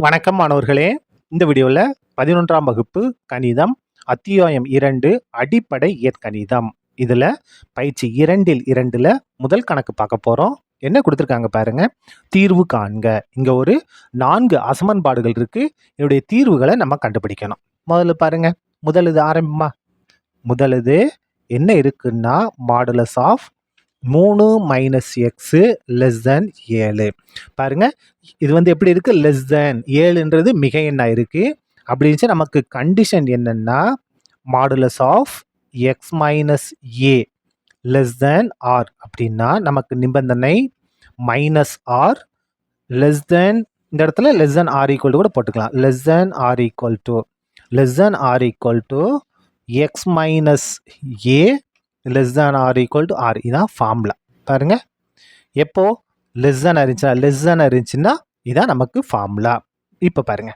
வணக்கம் மாணவர்களே. இந்த வீடியோவில் 11ஆம் வகுப்பு கணிதம் அத்தியாயம் 2 அடிப்படை இயற்கணிதம் இதில் பயிற்சி 2ல் முதல் கணக்கு பார்க்க போகிறோம். என்ன கொடுத்துருக்காங்க பாருங்க. தீர்வு காண்க. இங்கே ஒரு 4 அசமன்பாடுகள் இருக்கு. இதனுடைய தீர்வுகளை நம்ம கண்டுபிடிக்கணும். முதல்ல பாருங்க. முதலுது ஆரம்பிமா. முதலுது என்ன இருக்குன்னா modulus of 3 minus x less than 7. பாருங்க, இது வந்து எப்படி இருக்கு? லெஸ் தென் 7ன்றது மிகை எண்ணா இருக்கு. அப்படி இருந்துச்சு நமக்கு கண்டிஷன் என்னன்னா modulus of X minus A less than r அப்படின்னா நமக்கு நிபந்தனை மைனஸ் ஆர் லெஸ் தென், இந்த இடத்துல less than R equal to கூட போட்டுக்கலாம். Less than R equal to X minus A less than R equal to r. இதான் formula. பாருங்க, எப்போ லெஸ் தேன் இருந்துச்சுன்னா இதான் நமக்கு ஃபார்முலா. இப்போ பாருங்க,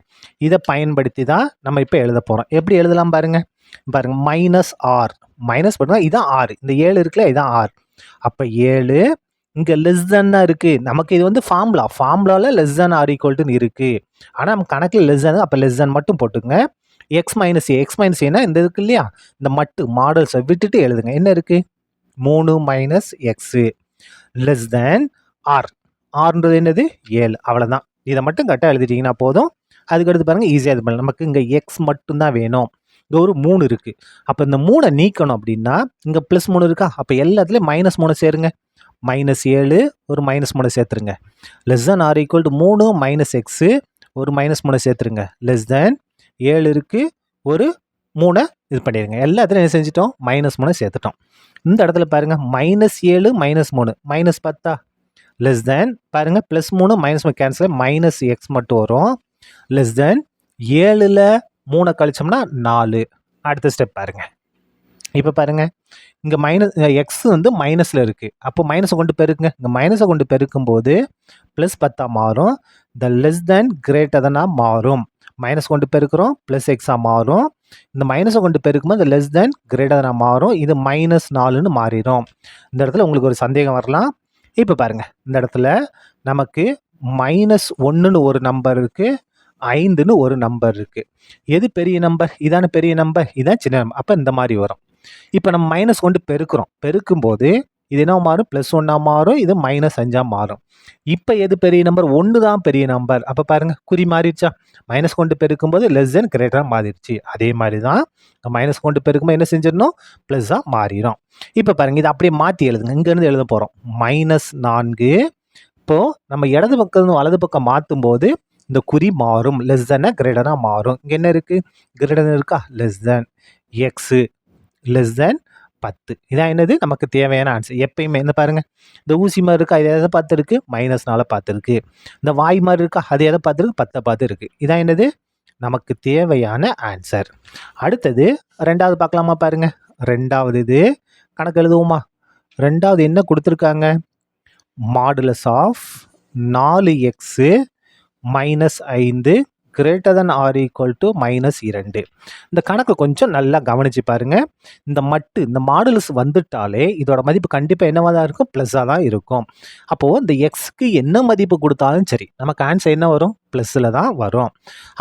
இதை பயன்படுத்தி தான் நம்ம இப்போ எழுத போகிறோம். எப்படி எழுதலாம் பாருங்க. பாருங்க, மைனஸ் ஆர் மைனஸ் பண்ணுவோம். இதான் ஆர். இந்த 7 இருக்குல்ல, இதான் ஆர். அப்போ 7 இங்கே லெஸ் தேன் தான் இருக்குது. நமக்கு இது வந்து ஃபார்முலாவில் லெஸ் தேன் ஆர் ஈக்குவல் டுன்னு இருக்குது. ஆனால் நம்ம கணக்கில் லெஸ் தேன், அப்போ லெஸ் தேன் மட்டும் போட்டுங்க. எக்ஸ் மைனஸ் ஏன்னா இந்த இருக்கு இல்லையா, இந்த மட்டு மாடல்ஸை விட்டுட்டு எழுதுங்க. என்ன இருக்கு? 3 minus x less than R. ஆர்ன்றது என்னது? 7. அவ்வளோதான். இதை மட்டும் கரெக்டாக எழுதிட்டீங்கன்னா போதும். அதுக்கடுத்து பாருங்கள், ஈஸியாக இது பண்ணலாம். நமக்கு இங்கே எக்ஸ் மட்டும்தான் வேணும். இங்கே ஒரு 3 இருக்குது. அப்போ இந்த 3 நீக்கணும் அப்படின்னா இங்கே ப்ளஸ் 3 இருக்கா, அப்போ எல்லாத்துலேயும் மைனஸ் 3 சேருங்க. மைனஸ் 7 ஒரு மைனஸ் 3 சேர்த்துருங்க. Less than R equal to 3 minus x ஒரு மைனஸ் 3 சேர்த்துருங்க. லெஸ் தேன் 7 இருக்குது, ஒரு 3 இது பண்ணிடுங்க. எல்லாத்துலையும் என்ன செஞ்சிட்டோம்? மைனஸ் 3 சேர்த்துட்டோம். இந்த இடத்துல பாருங்கள், minus 7 minus 3 minus 10. Less than பாருங்கள், plus 3 minus 3 cancel, minus X மட்டும் வரும். லெஸ் தேன் 7ல் 3 கழிச்சோம்னா 4. அடுத்த ஸ்டெப் பாருங்கள். இப்போ பாருங்கள், இங்கே மைனஸ் எக்ஸ் வந்து மைனஸில் இருக்குது. அப்போ மைனஸை கொண்டு பெருக்குங்க. இங்கே மைனஸை கொண்டு பெருக்கும்போது ப்ளஸ் 10 மாறும். த லெஸ் தேன் கிரேட்டர் தனாக மாறும். மைனஸ் கொண்டு பெருக்கிறோம், ப்ளஸ் எக்ஸாக மாறும். இந்த மைனஸை கொண்டு பெருக்கும்போது இந்த லெஸ் தேன் கிரேட்டர் மாறும். இது மைனஸ் 4ன்னு மாறிடும். இந்த இடத்துல உங்களுக்கு ஒரு சந்தேகம் வரலாம். இப்போ பாருங்கள், இந்த இடத்துல நமக்கு மைனஸ் 1ன்னு ஒரு நம்பர் இருக்குது, 5ன்னு ஒரு நம்பர் இருக்குது. எது பெரிய நம்பர்? இதான பெரிய நம்பர், இதான் சின்ன நம்பர். அப்போ இந்த மாதிரி வரும். இப்போ நம்ம மைனஸ் கொண்டு பெருக்கும்போது இது என்ன மாறும்? ப்ளஸ் 1 மாறும். இது மைனஸ் 5 மாறும். இப்போ எது பெரிய நம்பர்? 1 தான் பெரிய நம்பர். அப்போ பாருங்க, குறி மாறிடுச்சா? மைனஸ் கொண்டு பெருக்கும்போது லெஸ் தென் கிரேட்டராக மாறிடுச்சு. அதே மாதிரி தான் மைனஸ் கொண்டு பெருக்கும்போது என்ன செஞ்சிடணும்? ப்ளஸ்ஸாக மாறிடும். இப்போ பாருங்க, இதை அப்படியே மாற்றி எழுதுங்க. இங்கேருந்து எழுத போகிறோம். மைனஸ் 4. இப்போது நம்ம இடது பக்கம் வலது பக்கம் மாற்றும் போது இந்த குறி மாறும். லெஸ் தென்னா கிரேட்டராக மாறும். இங்கே என்ன இருக்குது? கிரேட்டர் இருக்கா? லெஸ் தென் எக்ஸு லெஸ் தென் 10. இதான் என்னது? நமக்கு தேவையான ஆன்சர். எப்பயுமே என்ன பாருங்க, இந்த ஊசி மாதிரி இருக்கா, இது எதை பார்த்துருக்கு? மைனஸ்னால பார்த்துருக்கு. இந்த வாய் மாதிரி இருக்கா, அது எதை பார்த்துருக்கு? 10 பார்த்து இருக்கு. இதான் என்னது? நமக்கு தேவையான ஆன்சர். அடுத்தது 2வது பார்க்கலாமா? பாருங்க, 2வது இது கணக்கு எழுதுவோமா? 2வது என்ன கொடுத்துருக்காங்க? Modulus of 4x minus 5 greater than R equal to minus 2. இந்த கணக்கு கொஞ்சம் நல்லா கவனிச்சு பாருங்க. இந்த மாடுலஸ் வந்துட்டாலே இதோட மதிப்பு கண்டிப்பாக என்னவா தான் இருக்கும்? ப்ளஸ்ஸாக தான் இருக்கும். அப்போது இந்த எக்ஸுக்கு என்ன மதிப்பு கொடுத்தாலும் சரி, நமக்கு ஆன்சர் என்ன வரும்? ப்ளஸில் தான் வரும்.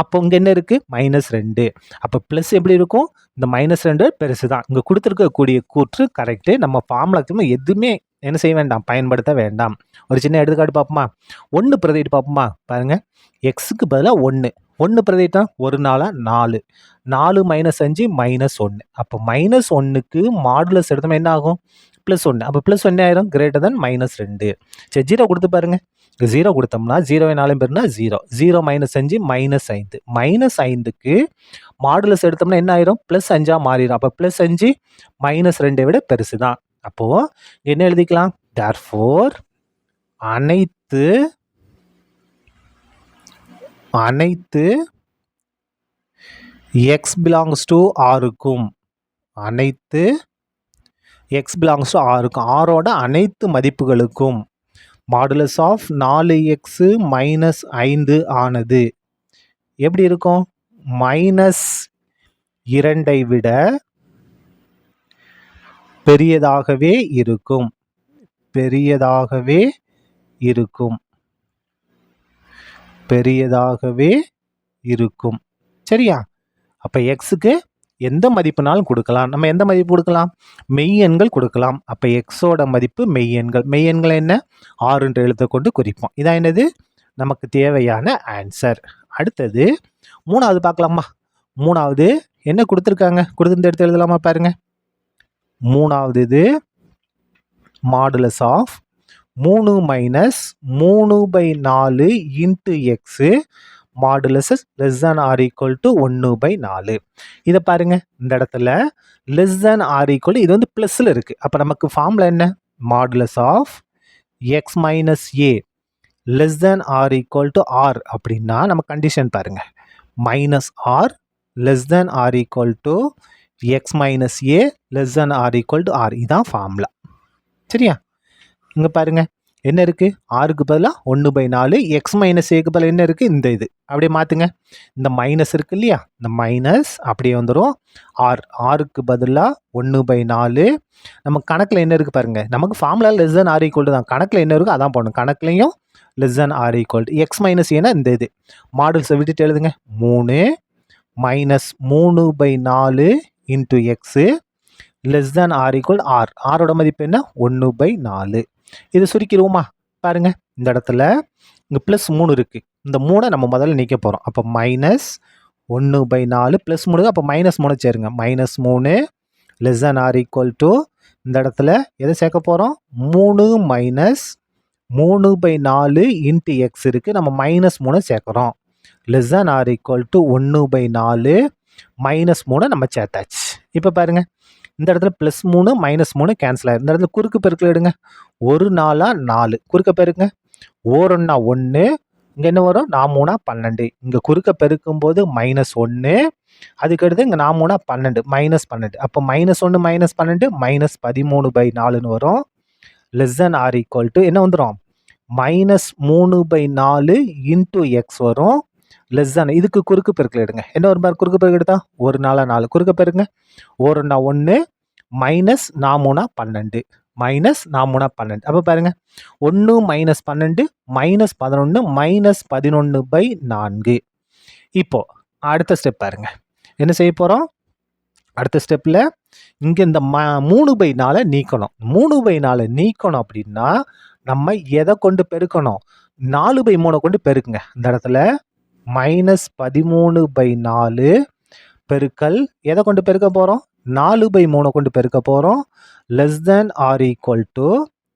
அப்போ இங்கே என்ன இருக்குது? மைனஸ் 2. அப்போ ப்ளஸ் எப்படி இருக்கும்? இந்த மைனஸ் 2 பெருசு தான். இங்கே கொடுத்துருக்கக்கூடிய கூற்று கரெக்டு. நம்ம ஃபார்முலாக்கு எதுவுமே என்ன செய்ய வேண்டாம்? பயன்படுத்த வேண்டாம். ஒரு சின்ன எடுத்துக்காட்டு பார்ப்போமா? 1 பிரதிட்டு பார்ப்போமா? பாருங்கள், எக்ஸுக்கு பதிலாக 1 பிரதிட்டா 1 நாளாக 4. 4 மைனஸ் 5 மைனஸ் 1. அப்போ மைனஸ் 1க்கு மாடுலஸ் எடுத்தோம்னா என்ன ஆகும்? ப்ளஸ் 1. அப்போ ப்ளஸ் 1 ஆயிரும், கிரேட்டர் தன் மைனஸ் 2. சரி, 0 கொடுத்து பாருங்க. 0 கொடுத்தோம்னா 0 4 பேருனா 0. 0 மைனஸ் 5 மைனஸ் 5. மைனஸ் 5க்கு மாடுலஸ் எடுத்தோம்னா என்ன ஆயிரும்? ப்ளஸ் 5ஆக மாறிடும். அப்போ ப்ளஸ் 5 மைனஸ் 2 விட பெருசு தான். அப்போது என்ன எழுதிக்கலாம்? தேர்ஃபோர் அனைத்து x பிலாங்ஸ் டு ஆருக்கும், அனைத்து x பிலாங்ஸ் டு ஆருக்கும், ஆரோட அனைத்து மதிப்புகளுக்கும் மாடுலஸ் ஆஃப் 4x மைனஸ் 5 ஆனது எப்படி இருக்கும்? மைனஸ் 2 விட பெரியதாகவே இருக்கும். பெரியதாகவே இருக்கும். சரியா? அப்போ எக்ஸுக்கு எந்த மதிப்புனாலும் கொடுக்கலாம். நம்ம எந்த மதிப்பு கொடுக்கலாம்? மெய்யெண்கள் கொடுக்கலாம். அப்போ எக்ஸோட மதிப்பு மெய்யெண்கள். மெய்யெண்கள் என்ன? 6 என்ற எழுத்தை கொண்டு குறிப்போம். இதான் என்னது? நமக்கு தேவையான ஆன்சர். அடுத்தது 3வது பார்க்கலாமா? 3வது என்ன கொடுத்துருக்காங்க? கொடுத்து எடுத்து எழுதலாமா பாருங்க. 3வது இது modulus of 3 minus 3/4 into x modulus less than R equal to 1/4. இதை பாருங்க, இந்த இடத்துல லெஸ் தேன் ஆர் ஈக்குவல், இது வந்து ப்ளஸில் இருக்குது. அப்போ நமக்கு ஃபார்முலா என்ன? Modulus of X minus A less than R equal to R அப்படின்னா நம்ம கண்டிஷன் பாருங்க, minus r less than R equal to X minus A less than R equal to r. இதான் ஃபார்முலா. சரியா? இங்கே பாருங்க என்ன இருக்குது? ஆறுக்கு பதிலாக 1/4, எக்ஸ் மைனஸ் ஏக்கு பதிலாக என்ன இருக்குது? இந்த இது அப்படியே மாற்றுங்க. இந்த மைனஸ் இருக்குது இல்லையா? இந்த மைனஸ் அப்படியே வந்துடும். ஆறுக்கு பதிலாக 1/4. நம்ம கணக்கில் என்ன இருக்குது பாருங்கள், நமக்கு formula less than R equal தான். கணக்கில் என்ன இருக்குது அதான் போடணும். கணக்குலையும் less than R equal X minus ஏன்னா இந்த இது மாடல்ஸை விட்டுட்டு எழுதுங்க. 3 minus 3/4 into X less than R equal R. ஆரோட மதிப்பு என்ன? 1/4. இது சுருக்கிடுவோமா? பாருங்க, இந்த இடத்துல இங்கே ப்ளஸ் 3 இருக்குது. இந்த 3 நம்ம முதல்ல நீக்க போகிறோம். அப்போ மைனஸ் 1/4 ப்ளஸ் 3, அப்போ மைனஸ் 3 சேருங்க. Minus 3 less than R equal to, இந்த இடத்துல எதை சேர்க்க போகிறோம்? 3 மைனஸ் 3/4 இன்ட்டு எக்ஸ் இருக்குது. நம்ம மைனஸ் 3 சேர்க்குறோம். Less than R equal to 1/4 minus 3 நம்ம சேர்த்தாச்சு. இப்போ பாருங்க, இந்த இடத்துல ப்ளஸ் 3 மைனஸ் 3 கேன்சல் ஆகிடும். இந்த இடத்துல குறுக்கு பெருக்கில் எடுங்க. 1 4 4 குறுக்க பெருக்குங்க. 1 1, இங்கே என்ன வரும்? 4 3 12. இங்கே குறுக்க பெருக்கும் போது மைனஸ் 1, அதுக்கடுத்து இங்கே 4 3 12 மைனஸ் 12. அப்போ மைனஸ் 1 மைனஸ் 12 மைனஸ் 13/4ன்னு வரும். Less than R equal to என்ன வந்துடும்? மைனஸ் 3/4 இன்ட்டு எக்ஸ் வரும். லெஸ் தேன், இதுக்கு குறுக்கு பெருக்கில் எடுங்க. என்ன ஒரு மாதிரி குறுக்கு பெருக்கு எடுத்தா? 1 4 4 குறுக்க பெருக்குங்க. 1 1 மைனஸ் 4 3 12 மைனஸ் 4 3 12. அப்போ பாருங்க, 1 மைனஸ் 12 மைனஸ் 11 மைனஸ் 11/4. இப்போ அடுத்த ஸ்டெப் பாருங்க, என்ன செய்ய போகிறோம்? அடுத்த ஸ்டெப்பில் இங்கே இந்த 3/4 நீக்கணும். 3/4 நீக்கணும் அப்படின்னா நம்ம எதை கொண்டு பெருக்கணும்? 4/3 கொண்டு பெருக்குங்க. இந்த இடத்துல மைனஸ் 13/4 பெருக்கல் எதை கொண்டு பெருக்க போகிறோம்? 4/3 கொண்டு பெருக்க போகிறோம். Less than R equal to,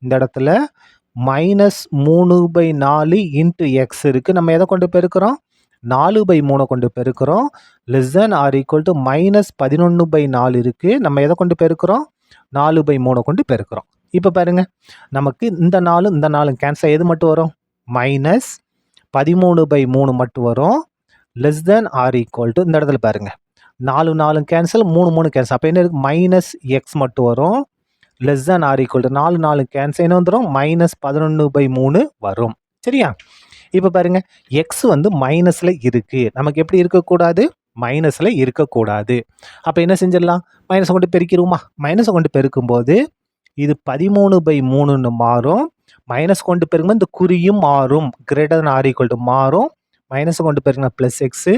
இந்த இடத்துல மைனஸ் 3/4 இன்ட்டு எக்ஸ் இருக்குது. நம்ம எதை கொண்டு பெருக்கிறோம்? 4/3 கொண்டு பெருக்கிறோம். Less than R equal to minus 11/4 இருக்குது. நம்ம எதை கொண்டு பெருக்கிறோம்? 4/3 கொண்டு பெருக்கிறோம். இப்போ பாருங்க, நமக்கு இந்த 4 கேன்சல், எது மட்டும் வரும்? மைனஸ் 13/3 மட்டும் வரும். Less than R equal to, இந்த இடத்துல பாருங்க, 4 4 கேன்சல், 3 3 கேன்சல். அப்போ என்ன இருக்குது? மைனஸ் எக்ஸ் மட்டும் வரும். Less than R equal to 4 4 cancel என்ன வந்துடும்? மைனஸ் 11/3 வரும். சரியா? இப்போ பாருங்க, எக்ஸ் வந்து மைனஸில் இருக்குது. நமக்கு எப்படி இருக்கக்கூடாது? மைனஸில் இருக்கக்கூடாது. அப்போ என்ன செஞ்சிடலாம்? மைனஸை கொண்டு பெருக்கிடுவோமா? மைனஸை கொண்டு பெருக்கும்போது இது 13/3ன்னு மாறும். மைனஸ் கொண்டு பெருக்கும்போது இந்த குறியும் மாறும். Greater than R equal to மாறும். மைனஸ் கொண்டு பெருக்கினா ப்ளஸ் எக்ஸு,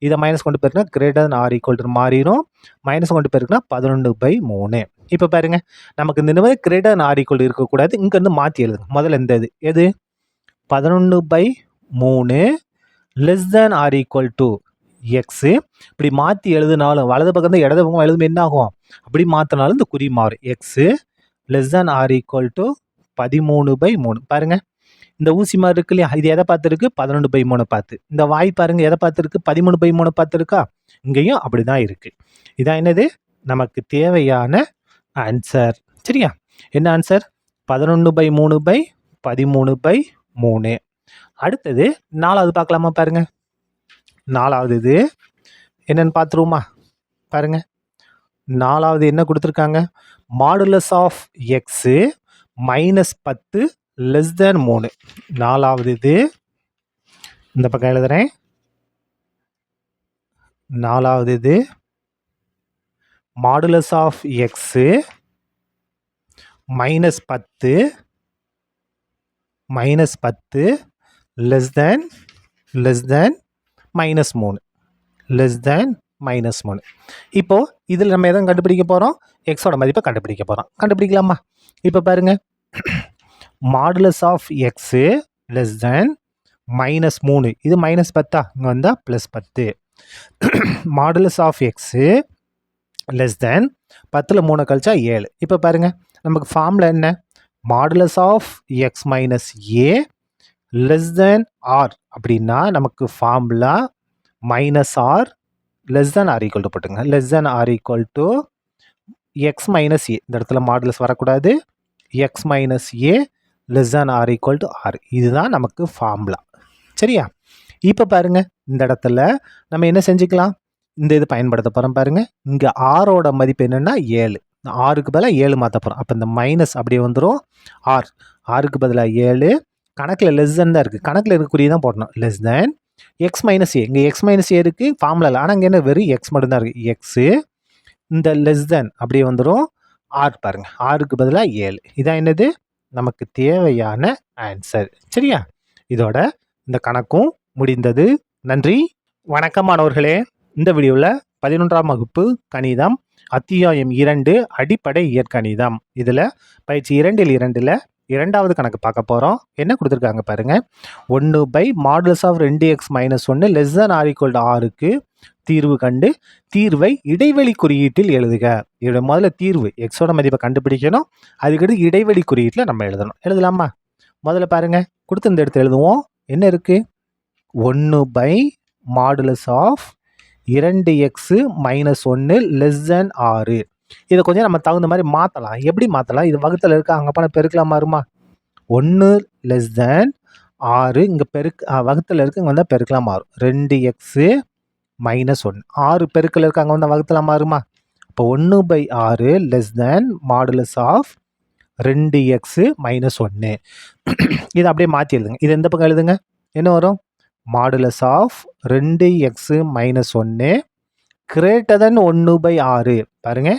இதை மைனஸ் கொண்டு பெருக்கினா greater than R equal to மாறிடும். மைனஸ் கொண்டு பெருக்கினா 11/3. இப்போ பாருங்க, நமக்கு இந்த மாதிரி கிரேட்டர் தன் ஆர் ஈக்குவல் இருக்கக்கூடாது. இங்கேருந்து மாற்றி எழுதுங்க. முதல்ல இந்த இது எது? 11/3 less than R equal to x. இப்படி மாற்றி எழுதுனாலும் வலது பக்கம் தான் இடது பக்கம் எழுதும் என்ன ஆகும்? அப்படி மாற்றினாலும் இந்த குறி மாறும். X less than R equal to 13/3. பாருங்க, இந்த ஊசி மாதிரி இருக்கு இல்லையா? இது எதை பார்த்துருக்கு? 11/3 பார்த்து. இந்த வாய் பாருங்க, எதை பார்த்துருக்கு? 13/3 பார்த்துருக்கா? இங்கேயும் அப்படி தான் இருக்குது. இதான் என்னது? நமக்கு தேவையான ஆன்சர். சரியா? என்ன ஆன்சர்? 11/3/13/3. அடுத்தது 4வது பார்க்கலாமா? பாருங்க, 4வது இது என்னன்னு பார்த்துருவோமா? பாருங்க, 4வது என்ன கொடுத்துருக்காங்க? Modulus of x minus 10 less than 3. 4வது இது இந்த பக்கம் எழுதுறேன். 4வது இது modulus of x minus 10 less than less than -3 less than -3. இப்போ இதில் நம்ம எதை கண்டுபிடிக்க போகிறோம்? எக்ஸோட மதிப்பை கண்டுபிடிக்க போகிறோம். கண்டுபிடிக்கலாமா? இப்போ பாருங்க, modulus of x less than -3. இது -10 இங்கே வந்தால் +10. Modulus of x less than 10ல் 3 கழிச்சா 7. இப்போ பாருங்க, நமக்கு ஃபார்முலா என்ன? Modulus of X minus A less than R அப்படின்னா நமக்கு formula -r less than R equal to போட்டுங்க. Less than R equal to X minus A. இந்த இடத்துல மாடுலஸ் வரக்கூடாது. X minus A less than R equal to R. இதுதான் நமக்கு formula. சரியா? இப்போ பாருங்க, இந்த இடத்துல நம்ம என்ன செஞ்சுக்கலாம்? இந்த இது பயன்படுத்த போகிறோம் பாருங்க. இங்கே ஆரோட மதிப்பு என்னென்னா 7. ஆறுக்கு பதிலாக 7 மாற்ற போகிறோம். அப்போ இந்த மைனஸ் அப்படியே வந்துடும். ஆறுக்கு பதிலாக 7. கணக்கில் லெஸ் தேன் தான் இருக்குது. கணக்கில் இருக்கக்கூடிய தான் போடணும். லெஸ் தேன் எக்ஸ் மைனஸ் ஏ. இங்கே எக்ஸ் மைனஸ் ஏ இருக்குது, ஃபார்முலா இல்லை. ஆனால் இங்கே என்ன வெறும் எக்ஸ் மட்டும்தான் இருக்குது. எக்ஸு இந்த லெஸ் தேன் அப்படியே வந்துடும். ஆர் பாருங்கள், ஆறுக்கு பதிலாக 7. இதான் என்னது? நமக்கு தேவையான ஆன்சர். சரியா? இதோட இந்த கணக்கும் முடிந்தது. நன்றி, வணக்கம் மாணவர்களே. இந்த வீடியோவில் 11ஆம் வகுப்பு கணிதம் அத்தியாயம் 2 அடிப்படை இயற்கணிதம் இதில் பயிற்சி 2ல் இரண்டாவது கணக்கு பார்க்க போகிறோம். என்ன கொடுத்துருக்காங்க பாருங்க. 1/mod of 2x - 1 less than R equal to ஆருக்கு தீர்வு கண்டு தீர்வை இடைவெளி குறியீட்டில் எழுதுக. இதோட முதல்ல தீர்வு எக்ஸோட மதிப்பை கண்டுபிடிக்கணும். அதுக்கடுத்து இடைவெளி குறியீட்டில் நம்ம எழுதணும். எழுதலாமா? முதல்ல பாருங்க, கொடுத்து இந்த இடத்துல எழுதுவோம். என்ன இருக்குது? 1/mod ஆஃப் 2x - 1 லெஸ் தேன் 6. இதை கொஞ்சம் நம்ம தகுந்த மாதிரி மாற்றலாம். எப்படி மாற்றலாம்? இது வகுத்தில் இருக்க அங்கே போன பெருக்கலாம் மாறுமா? 1 லெஸ் தேன் 6 இங்கே வகுத்தில் இருக்கு, இங்கே வந்தால் பெருக்கலாம் மாறும். 2x - 1 6 பெருக்கில் இருக்கு, அங்கே வந்தால் வகுத்தில் மாறுமா? இப்போ 1/6 less than modulus of 2x - 1. இதை அப்படியே மாற்றி எழுதுங்க. இது எந்த பக்கம் எழுதுங்க? என்ன வரும்? Modulus of 2x - 1 greater than 1/6. பாருங்க,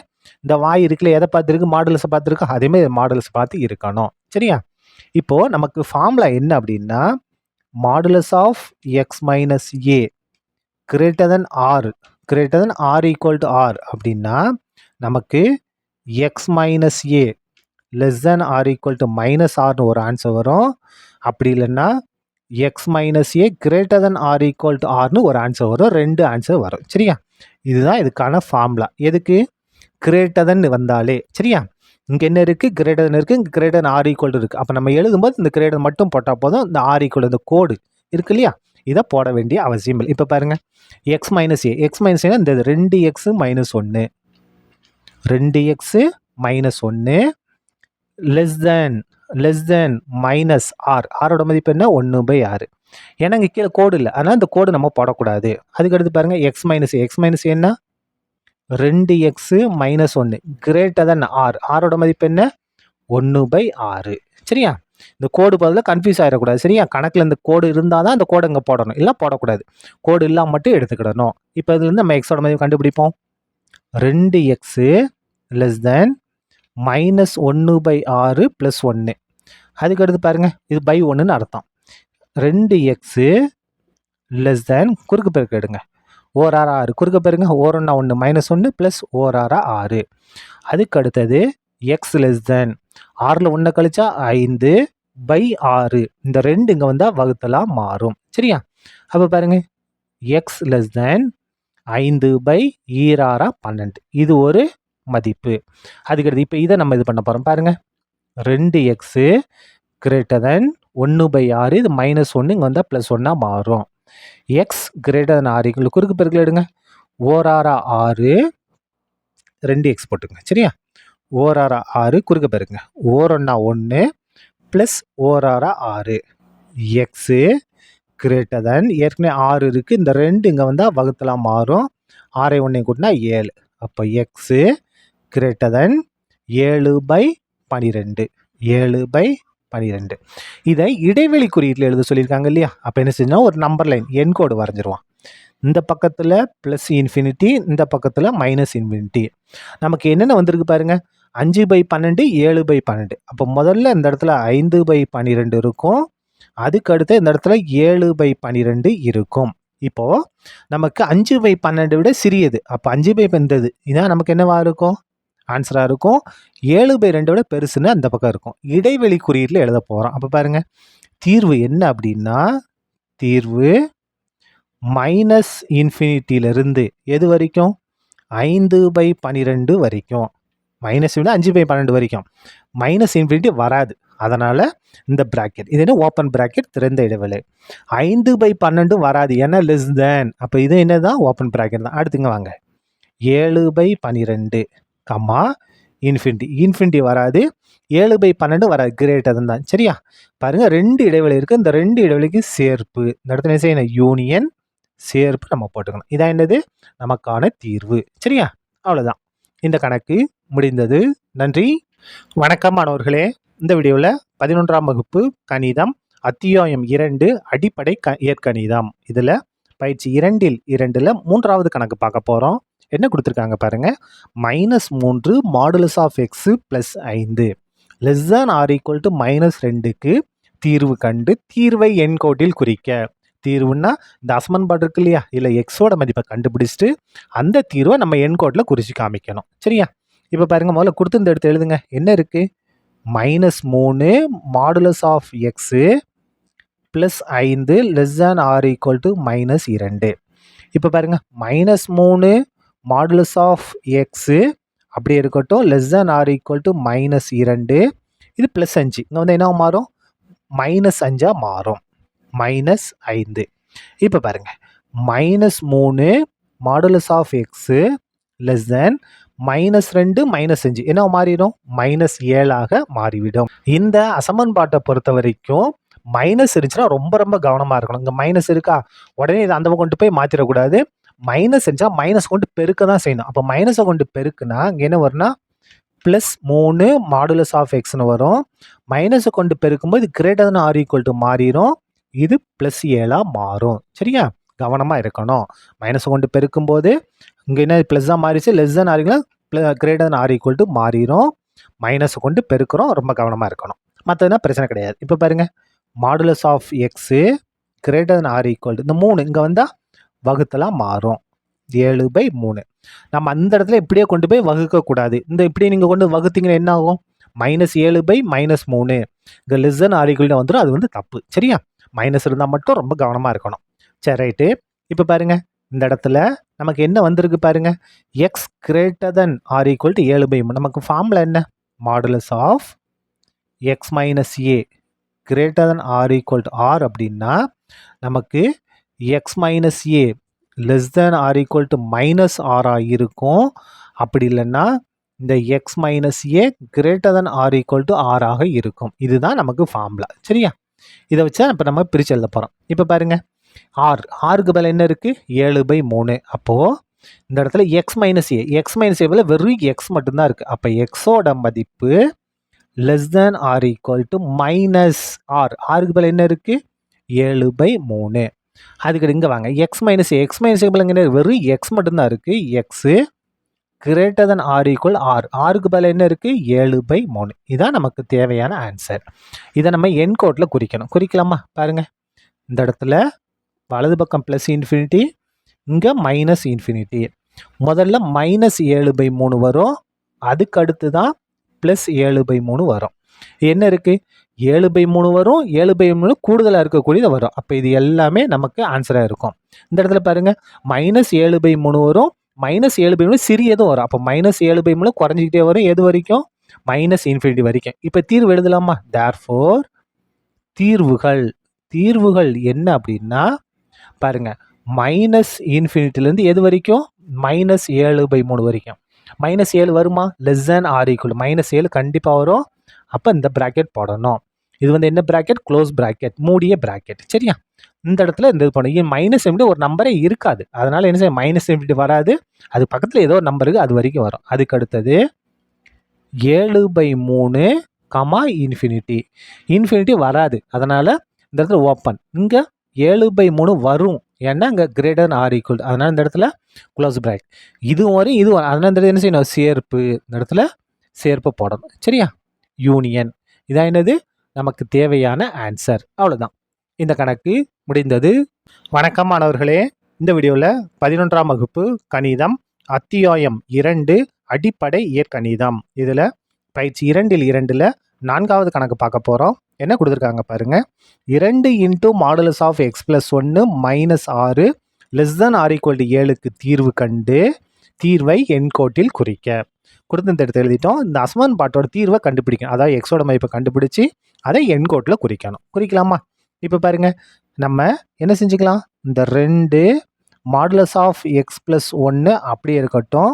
இந்த வாய் இருக்குல்ல, எதை பார்த்துருக்கு? மாடுலஸை பார்த்துருக்கு. அதேமாதிரி மாடுலஸ் பார்த்து இருக்கணும். சரியா? இப்போது நமக்கு ஃபார்முலா என்ன அப்படின்னா, modulus of X minus A greater than R equal to R அப்படின்னா நமக்கு X minus A less than R equal to -r ஒரு ஆன்சர் வரும். அப்படி இல்லைன்னா X minus A greater than R equal to ஆர்னு ஒரு ஆன்சர் வரும். 2 ஆன்சர் வரும். சரியா? இதுதான் இதுக்கான ஃபார்முலா. எதுக்கு? கிரேட்டர் தென் வந்தாலே. சரியா? இங்கே என்ன இருக்குது? கிரேட்டர் தென் இருக்குது, இங்கே greater than R equal to இருக்குது. அப்போ நம்ம எழுதும்போது இந்த கிரேட்டர் மட்டும் போட்டால் போதும். இந்த ஆர் ஈக்குவல் இந்த கோடு இருக்கு இல்லையா, இதை போட வேண்டிய அவசியம் இல்லை. இப்போ பாருங்கள், எக்ஸ் மைனஸ் ஏன்னா இந்த 2x - 1 2x - 1 லெஸ் தேன் மைனஸ் ஆரோட மதிப்பு என்ன? 1/6. ஏன்னா இங்கே கீழே கோடு இல்லை, அதனால் இந்த கோடு நம்ம போடக்கூடாது. அதுக்கடுத்து பாருங்கள், எக்ஸ் மைனஸ் என்ன? 2x - 1 கிரேட்டர் தென் ஆரோட மதிப்பு என்ன? 1/6. சரியா? இந்த கோடு பதில் கன்ஃபியூஸ் ஆகிடக்கூடாது. சரியா? கணக்கில் இந்த கோடு இருந்தால் தான் இந்த கோடு இங்கே போடணும், இல்லை போடக்கூடாது. கோடு இல்லாமல் மட்டும் எடுத்துக்கிடணும். இப்போ இதுலேருந்து நம்ம எக்ஸோட மதிப்பு கண்டுபிடிப்போம். 2x less than -1/6 + 1. அதுக்கடுத்து பாருங்கள், இது பை 1ன்னு அர்த்தம். 2x லெஸ் தேன் குறுக்கு பெருக்கு எடுங்க, ஓர் 6 குறுக்க பெருங்க, ஓர் 1 -1 ப்ளஸ் ஓர் 6. அதுக்கு அடுத்தது எக்ஸ் லெஸ் தேன் 6ல் 1 கழிச்சா 5/6. இந்த 2 இங்கே வந்தால் வகுத்தலாம் மாறும். சரியா? அப்போ பாருங்க, எக்ஸ் லெஸ் தேன் 5/12. இது ஒரு மதிப்பு. அதுக்கடுத்து இப்போ இதை நம்ம இது பண்ண போகிறோம். பாருங்க, 2x கிரேட்டர் தென் 1/6. இது -1 இங்கே வந்தால் +1 மாறும். X greater than R equal குறுக்கு பெருக்கில் எடுங்க, ஓர் 6 2x போட்டுங்க. சரியா? ஓர் 6 குறுக்கு பெருக்குங்க, ஓர் 1 ப்ளஸ் ஓர் 6. எக்ஸு கிரேட்டர் தென் ஏற்கனவே 6 இருக்குது, இந்த 2 இங்கே வந்தால் வகுத்தலாம் மாறும். 6 1 கூட்டினா 7. அப்போ எக்ஸு கிரேட்டர் தென் 7/12. 7/12. இதை இடைவெளி குறியீட்டில் எழுத சொல்லியிருக்காங்க இல்லையா? அப்போ என்ன செஞ்சோம்? ஒரு நம்பர் லைன் எண் கோடு வரைஞ்சிருவான். இந்த பக்கத்தில் +∞, இந்த பக்கத்தில் -∞. நமக்கு என்னென்ன வந்திருக்கு பாருங்க, 5/12 7/12. அப்போ முதல்ல இந்த இடத்துல 5/12 இருக்கும், அதுக்கு அடுத்து இந்த இடத்துல 7/12 இருக்கும். இப்போ நமக்கு 5/12 விட சிறியது. அப்போ 5/12 இதான் நமக்கு என்னவா இருக்கும்? ஆன்சரா இருக்கும். 7/2 விட பெருசுன்னு அந்த பக்கம் இருக்கும். இடைவெளி குறியீட்டில் எழுத போகிறோம். அப்போ பாருங்க, தீர்வு என்ன அப்படின்னா, தீர்வு மைனஸ் இன்ஃபினிட்டியிலிருந்து எது வரைக்கும்? 5/12 வரைக்கும். மைனஸ் விட 5/12 வரைக்கும். மைனஸ் இன்ஃபினிட்டி வராது. அதனால் இந்த பிராக்கெட் இது என்ன? ஓப்பன் பிராக்கெட், திறந்த இடைவெளி. 5/12 வராது, ஏன்னா லெஸ் தேன். அப்போ இது என்னதான்? ஓப்பன் பிராக்கெட் தான். அடுத்துங்க வாங்க, 7/12 கம்மா இன்ஃபினிட்டி. இன்ஃபினிட்டி வராது, 7/12 வராது, கிரேட்டர் தான். சரியா? பாருங்க, 2 இடைவெளி இருக்குது. இந்த 2 இடைவெளிக்கு சேர்ப்பு. இந்த இடத்துல என்ன செய்யணும்? யூனியன், சேர்ப்பு நம்ம போட்டுக்கணும். இதான் என்னது? நமக்கான தீர்வு. சரியா? அவ்வளோதான். இந்த கணக்கு முடிந்தது. நன்றி, வணக்கம் மாணவர்களே. இந்த வீடியோவில் 11ஆம் வகுப்பு கணிதம் அத்தியாயம் 2 அடிப்படை இயற்கணிதம் இதில் பயிற்சி 2ல் 2ல் 3வது கணக்கு பார்க்க போகிறோம். என்ன கொடுத்துருக்காங்க பாருங்க. -3 modulus of x plus 5 less than R equal to -2க்கு தீர்வு கண்டு தீர்வை எண்கோட்டில் குறிக்க. தீர்வுன்னா இந்த அசமன்பாடு இருக்கு இல்லையா, இல்லை எக்ஸோட மதிப்பை கண்டுபிடிச்சிட்டு அந்த தீர்வை நம்ம எண்கோட்டில் குறித்து காமிக்கணும். சரியா? இப்போ பாருங்க, முதல்ல கொடுத்து இந்த எடுத்து எழுதுங்க. என்ன இருக்கு? -3 modulus of x plus 5 less than R equal to -2. இப்போ பாருங்க, -3 மாடுலஸ் ஆஃப் எக்ஸு அப்படியே இருக்கட்டும், less than R equal to -2. இது +5. இங்கே வந்து என்ன மாறும்? -5 மாறும். -5. இப்போ பாருங்க, -3 modulus of x less than -2 -5 என்ன மாறிடும்? -7 மாறிவிடும். இந்த அசமன்பாட்டை பொறுத்த வரைக்கும் மைனஸ் இருந்துச்சுன்னா ரொம்ப ரொம்ப கவனமாக இருக்கணும். இங்கே மைனஸ் இருக்கா, உடனே இதை அந்த பக்கம் கொண்டு போய் மாற்றிடக்கூடாது. மைனஸ் இருந்துச்சா மைனஸ் கொண்டு பெருக்க தான் செய்யணும். அப்போ மைனஸை கொண்டு பெருக்குனா இங்கே என்ன வரும்னா +3 மாடுலஸ் ஆஃப் எக்ஸ்னு வரும். மைனஸை கொண்டு பெருக்கும்போது greater than R equal to மாறிடும். இது +7 மாறும். சரியா? கவனமாக இருக்கணும். மைனஸை கொண்டு பெருக்கும்போது இங்கே என்ன ப்ளஸ்ஸாக மாறிச்சு, லெஸ் தேன் ஆரிங்களா greater than R equal to மாறிடும். மைனஸை கொண்டு பெருக்கிறோம், ரொம்ப கவனமாக இருக்கணும். மற்றதுனா பிரச்சனை கிடையாது. இப்போ பாருங்க, modulus of x greater than R equal to இந்த 3 இங்கே வந்தால் வகுத்தலாம் மாறும். 7/3 நம்ம அந்த இடத்துல இப்படியே கொண்டு போய் வகுக்கக்கூடாது. இந்த இப்படி நீங்கள் கொண்டு வகுத்தீங்கன்னா என்ன ஆகும்? -7/-3 இங்கே லெஸ் தேன் ஆர் ஈக்குவல் வந்துடும். அது வந்து தப்பு. சரியா? மைனஸ் இருந்தால் மட்டும் ரொம்ப கவனமாக இருக்கணும். சரி, ரைட்டு. இப்போ பாருங்க, இந்த இடத்துல நமக்கு என்ன வந்திருக்கு பாருங்க, x greater than R equal to 7/3. நமக்கு ஃபார்முலா என்ன? Modulus of X minus A greater than R equal to R அப்படின்னா நமக்கு X minus A less than R equal to -r இருக்கும். அப்படி இல்லைன்னா இந்த x minus A greater than R equal to r ஆக இருக்கும். இதுதான் நமக்கு ஃபார்முலா. சரியா? இதை வச்சா இப்போ நம்ம பிரித்து எழுத போகிறோம். இப்போ பாருங்க, ஆருக்கு பதில் என்ன இருக்குது? 7/3. அப்போது இந்த இடத்துல எக்ஸ் மைனஸ் ஏ பதில் வெறும் எக்ஸ் மட்டும்தான் இருக்குது. அப்போ எக்ஸோட மதிப்பு less than R equal to -r. ஆருக்கு பதில் என்ன இருக்குது? 7/3. அதுக்கு இங்கே வாங்க, எக்ஸ் மைனஸ் ஏ பதில் என்ன? வெறும் எக்ஸ் மட்டும்தான் இருக்குது. X greater than R equal R. ஆருக்கு பதில் என்ன இருக்குது? 7/3. இதுதான் நமக்கு தேவையான ஆன்சர். இதை நம்ம என்கோட்டில் குறிக்கணும். குறிக்கலாமா? பாருங்கள், இந்த இடத்துல வலது பக்கம் +∞, இங்கே -∞. முதல்ல -7/3 வரும். அதுக்கு அடுத்து தான் +7/3 வரும். என்ன இருக்குது? 7/3 வரும், 7/3 கூடுதலாக இருக்கக்கூடியது வரும். அப்போ இது எல்லாமே நமக்கு ஆன்சராக இருக்கும். இந்த இடத்துல பாருங்கள், -7/3 வரும், -7/3 சிறியதும் வரும். அப்போ -7/3 குறைஞ்சிக்கிட்டே வரும். எது வரைக்கும்? -∞ வரைக்கும். இப்போ தீர்வு எழுதலாமா? தேர்ஃபோர் தீர்வுகள் என்ன அப்படின்னா பாருங்க, -∞ எது வரைக்கும்? -7/3 வரைக்கும். -7 வருமா? Less than R equal. -7 கண்டிப்பாக வரும். அப்போ இந்த பிராக்கெட் போடணும். இது வந்து என்ன பிராக்கெட்? க்ளோஸ் பிராக்கெட், மூடிய பிராக்கெட். சரியா? இந்த இடத்துல இந்த இது பண்ணும். -∞ ஒரு நம்பரே இருக்காது. அதனால என்ன செய்ய? -∞ வராது. அது பக்கத்தில் ஏதோ ஒரு நம்பர் இருக்குது, அது வரைக்கும் வரும். அதுக்கு அடுத்தது 7/3, ∞ வராது. அதனால் இந்த இடத்துல ஓப்பன். இங்கே 7/3 வரும், ஏன்னா இங்கே கிரேட்டர் ஆர் ஈக்குவல். அதனால் இந்த இடத்துல க்ளோஸ் பிராக்கெட். இதுவும் வரும், இது வரும். அதனால் இந்த இடத்துல என்ன செய்யணும்? சேர்ப்பு. இந்த இடத்துல சேர்ப்பு போடணும். சரியா? யூனியன். இதான் என்னது? நமக்கு தேவையான ஆன்சர். அவ்வளோதான். இந்த கணக்கு முடிந்தது. வணக்கம் மாணவர்களே. இந்த வீடியோவில் 11ஆம் வகுப்பு கணிதம் அத்தியாயம் 2 அடிப்படை இயற்கணிதம் இதில் பயிற்சி 2ல் 2ல் 4வது கணக்கு பார்க்க போகிறோம். என்ன கொடுத்துருக்காங்க பாருங்க. 2 × மாடுலஸ் ஆஃப் x + 1 - 6 <= 7க்கு தீர்வு கண்டு தீர்வை எண்கோட்டில் குறிக்க. கொடுத்து எடுத்து எழுதிட்டோம். இந்த சமன்பாட்டோட தீர்வை கண்டுபிடிக்கணும். அதாவது எக்ஸோட மதிப்பை கண்டுபிடிச்சி அதை எண்கோட்டில் குறிக்கணும். குறிக்கலாமா? இப்போ பாருங்க, நம்ம என்ன செஞ்சுக்கலாம், இந்த 2 மாடுலஸ் ஆஃப் x + 1 அப்படியே இருக்கட்டும்,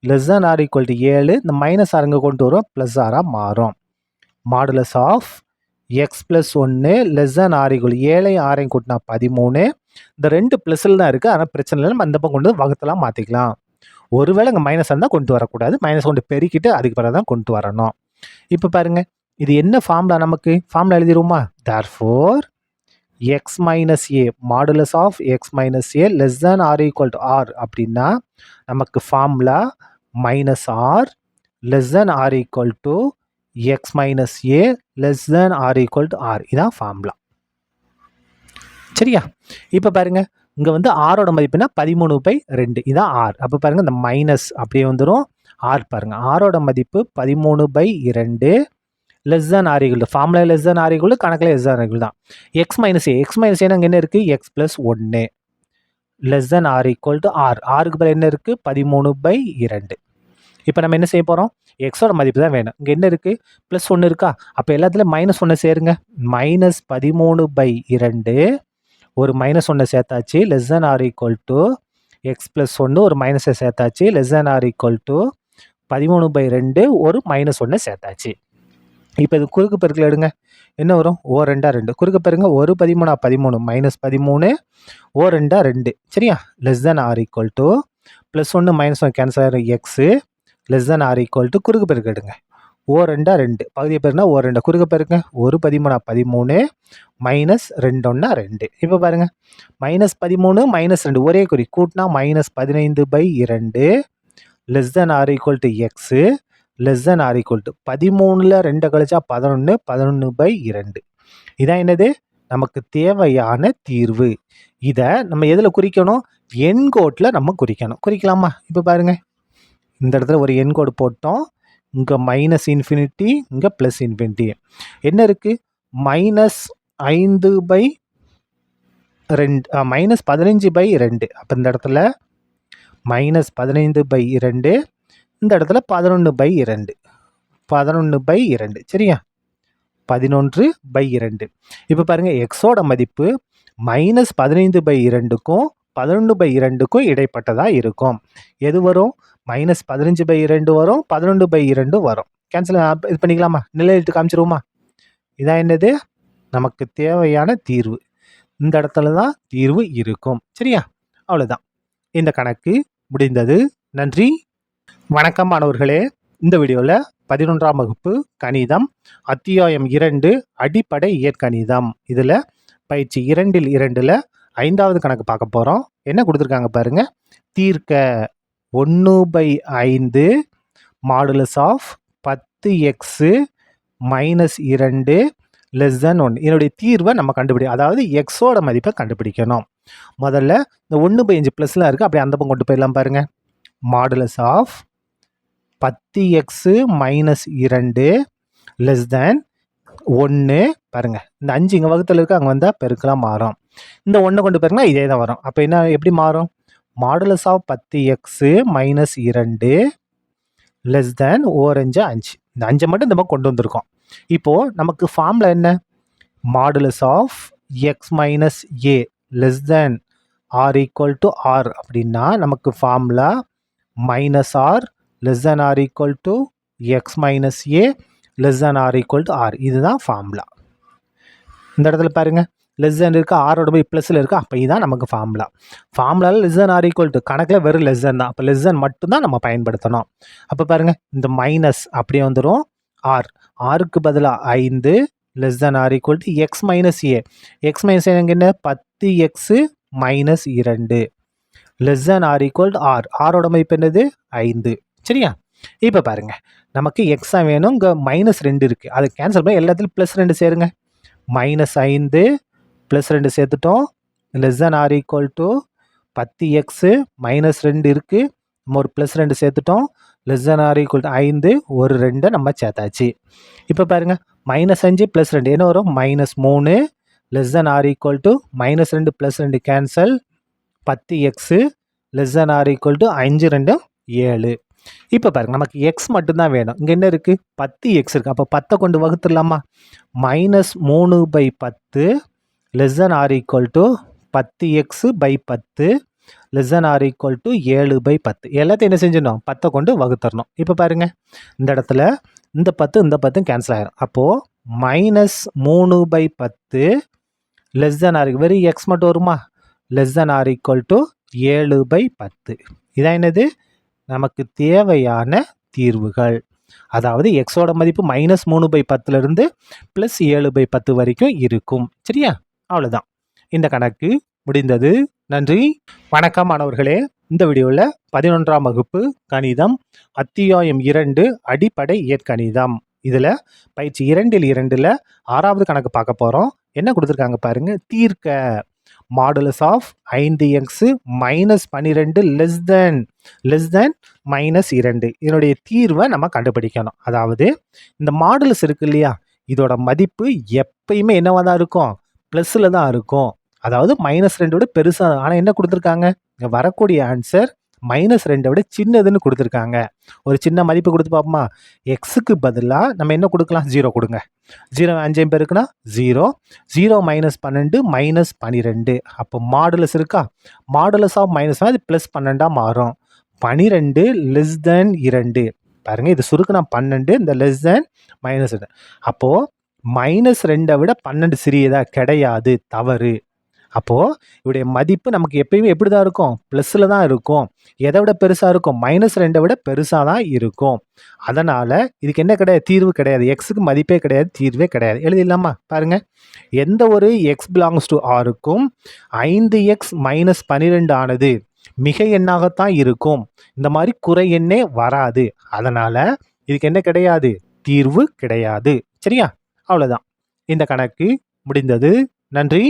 <= 7, இந்த -6 கொண்டு வரும், +6 மாறும். மாடுலஸ் ஆஃப் x + 1 <= 7 6 கூட்டினா 13. இந்த 2 ப்ளஸில் தான் இருக்குது, ஆனால் பிரச்சனை இல்லை, நம்ம அந்த பக்கம் கொண்டு வகுத்தலாம் மாற்றிக்கலாம். ஒருவேளை இங்கே மைனஸ் இருந்தால் கொண்டு வரக்கூடாது, மைனஸ் கொண்டு பெருக்கிட்டு அதுக்கு பிறகு தான் கொண்டு வரணும். இப்போ பாருங்க, இது என்ன ஃபார்முலா, நமக்கு ஃபார்முலா எழுதிடுவோமா? therefore x - a modulus of x - a <= r அப்படின்னா நமக்கு formula -r <= x - a <= r. இதான் ஃபார்முலா. சரியா? இப்போ பாருங்க, இங்கே வந்து ஆரோட மதிப்புனா 13/2, இதான் ஆர். அப்போ பாருங்க, இந்த மைனஸ் அப்படியே வந்துடும், ஆர் பாருங்க, ஆரோட மதிப்பு 13/2 <= ஃபார்முலா <= கணக்கில் <= தான். x - a அங்கே என்ன இருக்குது? x + 1 <= r. ஆருக்கு பதில் என்ன இருக்குது? 13/2. இப்போ நம்ம என்ன செய்ய போகிறோம்? எக்ஸோட மதிப்பு தான் வேணும். இங்கே என்ன இருக்குது? +1 இருக்கா? அப்போ எல்லாத்துலேயும் -1 சேருங்க. -13/2 ஒரு -1 சேர்த்தாச்சு, <= x + 1 ஒரு மைனஸை சேர்த்தாச்சு, <= 13/2 ஒரு -1 சேர்த்தாச்சு. இப்போ இது குறுக்கு பெருக்கல் எடுங்க. என்ன வரும்? O 2 2. குறுக்கு பெருங்க, 1 13 13 -13 O 2 2. சரியா? <= +1 -1 கேன்சல் ஆகிடும், எக்ஸு <= குறுக்கு பெருக்கு எடுங்க. O 2 2 பகுதியை பெருனா O 2 குறுக்கு பெருங்க, 1 13 13 -2 2. இப்போ பாருங்க, -13 -2 ஒரே குறி கூட்டினா -15/2 <= x <= 13ல் 2 கழிச்சா 11 11/2. இதான் என்னது? நமக்கு தேவையான தீர்வு. இதை நம்ம எதில் குறிக்கணும்? எண்கோட்டில் நம்ம குறிக்கணும். குறிக்கலாமா? இப்போ பாருங்க, இந்த இடத்துல ஒரு எண்கோடு போட்டோம். இங்கே -∞, இங்கே +∞. என்ன இருக்குது? -5/2 -15/2. அப்போ இந்த இடத்துல -15/2, இந்த இடத்துல 11/2 11/2. சரியா? 11/2. இப்போ பாருங்க, எக்ஸோட மதிப்பு -15/2க்கும் 11/2க்கும் இடைப்பட்டதாக இருக்கும். எது வரும்? -15/2 வரும், 11/2 வரும். கேன்சல் இது பண்ணிக்கலாமா? நிலையிட்டு காமிச்சிருவோமா? இதான் என்னது? நமக்கு தேவையான தீர்வு. இந்த இடத்துல தான் தீர்வு இருக்கும். சரியா? அவ்வளோதான். இந்த கணக்கு முடிந்தது. நன்றி, வணக்கம் மாணவர்களே. இந்த வீடியோவில் 11ஆம் வகுப்பு கணிதம் அத்தியாயம் 2 அடிப்படை இயற்கணிதம் இதில் பயிற்சி 2ல் 2ல் 5வது கணக்கு பார்க்க போகிறோம். என்ன கொடுத்துருக்காங்க பாருங்க. தீர்க்க 1/5 மாடுலஸ் ஆஃப் 10x - 2 <= 1. என்னுடைய தீர்வை நம்ம கண்டுபிடிக்கணும். அதாவது எக்ஸோட மதிப்பை கண்டுபிடிக்கணும். முதல்ல இந்த 1/5 ப்ளஸ்லாம் இருக்குது, அப்படியே அந்த பக்கம் கொண்டு போயிடலாம் பாருங்க. மாடுலஸ் ஆஃப் 10x - 2 <= 1 பாருங்க. இந்த 5 இங்கே வகுத்தில் இருக்குது, அங்கே வந்தால் பெருக்கலாம் மாறும். இந்த 1 கொண்டு போயிருங்கன்னா இதே தான் வரும். அப்போ என்ன எப்படி மாறும்? Modulus of 10x - 2 <= 5. இந்த 5 மட்டும் இந்த பக்கம் கொண்டு வந்திருக்கோம். இப்போது நமக்கு ஃபார்முலா என்ன? Modulus of x - a <= r அப்படின்னா நமக்கு formula -r <= x - a <= r. இதுதான் ஃபார்முலா. இந்த இடத்துல பாருங்க, லெஸ்ஸன் இருக்குது, ஆரோட போய் ப்ளஸில் இருக்குது. அப்போ இதுதான் நமக்கு ஃபார்முலா. ஃபார்முலாவில் கணக்கில் வெறும் லெஸ்ஸன் தான். அப்போ லெஸ்ஸன் மட்டும்தான் நம்ம பயன்படுத்தணும். அப்போ பாருங்கள், இந்த மைனஸ் அப்படியே வந்துடும். ஆருக்கு பதிலாக 5 <= x - a. x - a என்ன? 10x - 2 <= r. ஆரோட மதிப்பு என்னது? 5. சரியா? இப்போ பாருங்க நமக்கு எக்ஸா வேணும். இங்கே -2 இருக்குது. அதை கேன்சல் பண்ணி எல்லாத்துலையும் +2 சேருங்க. -5 +2 சேர்த்துட்டோம். Less than R equal to 10x -2 இருக்குது. நம்ம ஒரு +2 சேர்த்துட்டோம். Less than R equal to 5 ஒரு 2 நம்ம சேர்த்தாச்சு. இப்போ பாருங்க -5 +2 என்ன வரும்? -3 less than R equal to -2 +2 cancel 10x less than R equal to 5 2 7. இப்போ பாருங்க நமக்கு எக்ஸ் மட்டும்தான் வேணும். இங்கே என்ன இருக்குது? 10x இருக்குது. அப்போ 10 கொண்டு வகுத்துடலாமா? -3/10 less than R equal to 10x/10 less than R equal to 7/10. எல்லாத்தையும் என்ன செஞ்சிடணும்? 10 கொண்டு வகுத்துடணும். இப்போ பாருங்க இந்த இடத்துல இந்த 10 இந்த 10 கேன்சல் ஆகிடும். அப்போது -3/10 லெஸ் தேன் ஆர் வெறும் எக்ஸ் மட்டும் வருமா? Less than R equal to 7/10. இதான் என்னது? நமக்கு தேவையான தீர்வுகள். அதாவது எக்ஸோட மதிப்பு -3/10 +7/10 வரைக்கும் இருக்கும். சரியா? அவ்வளோதான். இந்த கணக்கு முடிந்தது. நன்றி. வணக்கம் மாணவர்களே. இந்த வீடியோவில் 11ஆம் வகுப்பு கணிதம் அத்தியாயம் 2 அடிப்படை இயற்கணிதம் இதில் பயிற்சி 2 2ல் 6வது கணக்கு பார்க்க போகிறோம். என்ன கொடுத்துருக்காங்க பாருங்க. தீர்க்க modulus of 5x -12 less than -2. இதனுடைய தீர்வை நம்ம கண்டுபிடிக்கணும். அதாவது இந்த மாடுலஸ் இருக்கு இல்லையா, இதோட மதிப்பு எப்பயுமே என்னவா தான் இருக்கும்? ப்ளஸில் தான் இருக்கும். அதாவது -2 விட பெருசாக. ஆனால் என்ன கொடுத்துருக்காங்க? இங்கே வரக்கூடிய ஆன்சர் -2 விட சின்னதுன்னு கொடுத்துருக்காங்க. ஒரு சின்ன மதிப்பு கொடுத்து பார்ப்போமா? எக்ஸுக்கு பதிலாக நம்ம என்ன கொடுக்கலாம்? 0 கொடுங்க. 0 5 பேருக்குன்னா 0. 0 -12 -12. அப்போ மாடுலஸ் இருக்கா? மாடுலஸ் ஆஃப் மைனஸ் அது +12 மாறும். 12 லெஸ் தேன் 2. பாருங்க இது சுருக்குனா 12, இந்த லெஸ் தேன் -2. அப்போது -2 விட 12 சிறியதா? கிடையாது, தவறு. அப்போது இவருடைய மதிப்பு நமக்கு எப்பயுமே எப்படி தான் இருக்கும்? ப்ளஸில் தான் இருக்கும். எதை விட பெருசாக இருக்கும்? -2 விட பெருசாக தான் இருக்கும். அதனால் இதுக்கு என்ன கிடையாது? தீர்வு கிடையாது. எக்ஸுக்கு மதிப்பே கிடையாது, தீர்வே கிடையாது. எழுதிடலாமா? பாருங்கள், எந்த ஒரு எக்ஸ் பிலாங்ஸ் டு ஆருக்கும் 5x -12 ஆனது மிக எண்ணாகத்தான் இருக்கும். இந்த மாதிரி குறை எண்ணே வராது. அதனால் இதுக்கு என்ன கிடையாது? தீர்வு கிடையாது. சரியா? அவ்வளோதான். இந்த கணக்கு முடிந்தது. நன்றி.